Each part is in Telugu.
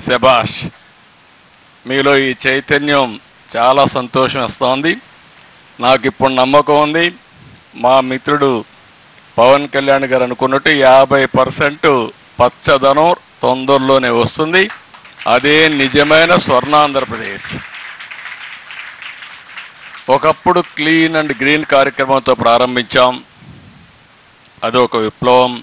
శభాష్. మీలో ఈ చైతన్యం చాలా సంతోషం ఇస్తోంది. నాకు ఇప్పుడు నమ్మకం ఉంది, మా మిత్రుడు పవన్ కళ్యాణ్ గారు అనుకున్నట్టు 50% పచ్చదనం తొందరలోనే వస్తుంది. అదే నిజమైన స్వర్ణాంధ్రప్రదేశ్. ఒకప్పుడు క్లీన్ అండ్ గ్రీన్ కార్యక్రమంతో ప్రారంభించాం, అదొక విప్లవం.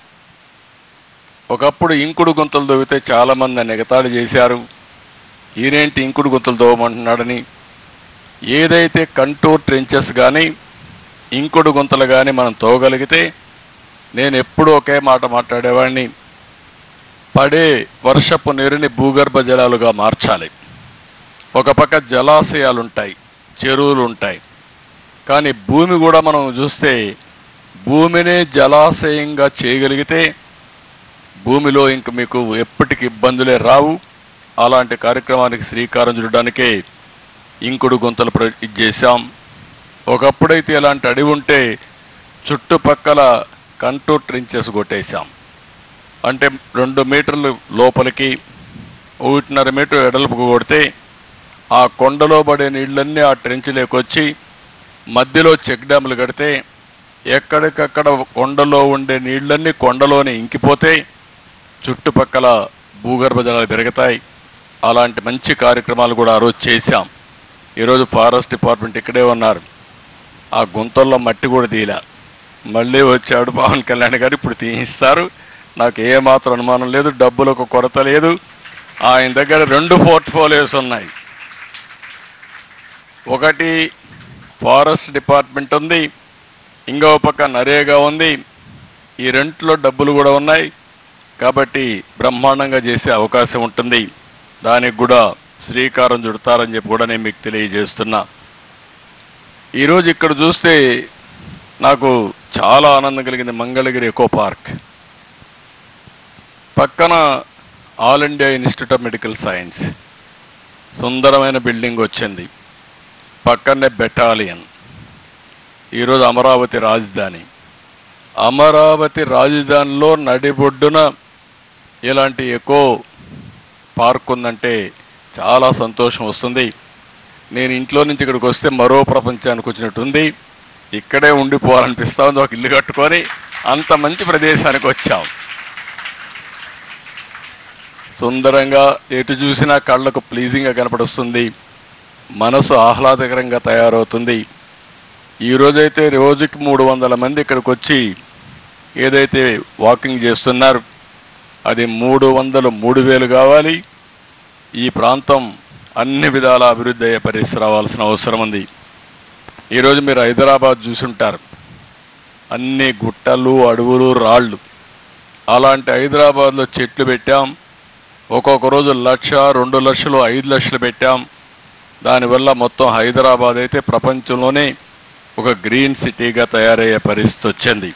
ఒకప్పుడు ఇంకుడు గుంతలు దవ్వితే చాలామంది ఎగతాళి చేశారు, ఈయనేంటి ఇంకుడు గుంతలు దవ్వమంటున్నాడని. ఏదైతే కంటూర్ ట్రెంచెస్ కానీ ఇంకుడు గుంతలు కానీ మనం తోగలిగితే, నేను ఎప్పుడూ ఒకే మాట మాట్లాడేవాడిని, పడే వర్షపు నీరుని భూగర్భ జలాలుగా మార్చాలి. ఒక పక్క జలాశయాలుంటాయి, చెరువులు ఉంటాయి, కానీ భూమి కూడా మనం చూస్తే భూమినే జలాశయంగా చేయగలిగితే భూమిలో ఇంక మీకు ఎప్పటికి ఇబ్బందులే రావు. అలాంటి కార్యక్రమానికి శ్రీకారం చుట్టడానికే ఇంకుడు గుంతలు చేశాం. ఒకప్పుడైతే ఇలాంటి అడవి ఉంటే చుట్టుపక్కల కంటూర్ ట్రెంచెస్ కొట్టేశాం. అంటే 2 మీటర్లు లోపలికి 1.5 మీటర్ ఎడల్పుకు కొడితే ఆ కొండలో పడే నీళ్ళన్నీ ఆ ట్రెంచ్లోకి వచ్చి మధ్యలో చెక్ డ్యాములు కడితే ఎక్కడికక్కడ కొండలో ఉండే నీళ్ళన్నీ కొండలోనే ఇంకిపోతే చుట్టుపక్కల భూగర్భ జలాలు పెరుగుతాయి. అలాంటి మంచి కార్యక్రమాలు కూడా ఆ రోజు చేశాం. ఈరోజు ఫారెస్ట్ డిపార్ట్మెంట్ ఇక్కడే ఉన్నారు, ఆ గుంతల్లో మట్టి కూడా తీయలే. మళ్ళీ వచ్చాడు పవన్ కళ్యాణ్ గారు, ఇప్పుడు తీయిస్తారు. నాకు ఏమాత్రం అనుమానం లేదు, డబ్బులకు కొరత లేదు. ఆయన దగ్గర 2 పోర్ట్ఫోలియోస్ ఉన్నాయి. ఒకటి ఫారెస్ట్ డిపార్ట్మెంట్ ఉంది, ఇంకో పక్క నరేగా ఉంది. ఈ రెంట్లో డబ్బులు కూడా ఉన్నాయి కాబట్టి బ్రహ్మాండంగా చేసే అవకాశం ఉంటుంది. దానికి కూడా శ్రీకారం చుడతారని చెప్పి కూడా నేను మీకు తెలియజేస్తున్నా. ఈరోజు ఇక్కడ చూస్తే నాకు చాలా ఆనందం కలిగింది. మంగళగిరి ఎకో పార్క్ పక్కన all India institute of medical science, సుందరమైన బిల్డింగ్ వచ్చింది. పక్కనే బెటాలియన్. ఈరోజు అమరావతి రాజధాని. అమరావతి రాజధానిలో నడిబొడ్డున ఇలాంటి ఎకో పార్క్ ఉందంటే చాలా సంతోషం వస్తుంది. నేను ఇంట్లో నుంచి ఇక్కడికి వస్తే మరో ప్రపంచానికి వచ్చినట్టుంది. ఇక్కడే ఉండిపోవాలనిపిస్తా ఉంది, ఒక ఇల్లు కట్టుకొని. అంత మంచి ప్రదేశానికి వచ్చాం. సుందరంగా ఎటు చూసినా కళ్ళకు ప్లీజింగ్గా కనపడుస్తుంది, మనసు ఆహ్లాదకరంగా తయారవుతుంది. ఈరోజైతే రోజుకి 300 మంది ఇక్కడికి వచ్చి ఏదైతే వాకింగ్ చేస్తున్నారు అది 300, 3000 కావాలి. ఈ ప్రాంతం అన్ని విధాల అభివృద్ధి అయ్యే పరిస్థితి రావాల్సిన అవసరం ఉంది. ఈరోజు మీరు హైదరాబాద్ చూసుంటారు, అన్ని గుట్టలు, అడవులు, రాళ్ళు. అలాంటి హైదరాబాద్లో చెట్లు పెట్టాం. ఒక్కొక్క రోజు 1,00,000, 2 లక్షలు, 5 లక్షలు పెట్టాం. దానివల్ల మొత్తం హైదరాబాద్ అయితే ప్రపంచంలోనే ఒక గ్రీన్ సిటీగా తయారయ్యే పరిస్థితి వచ్చింది.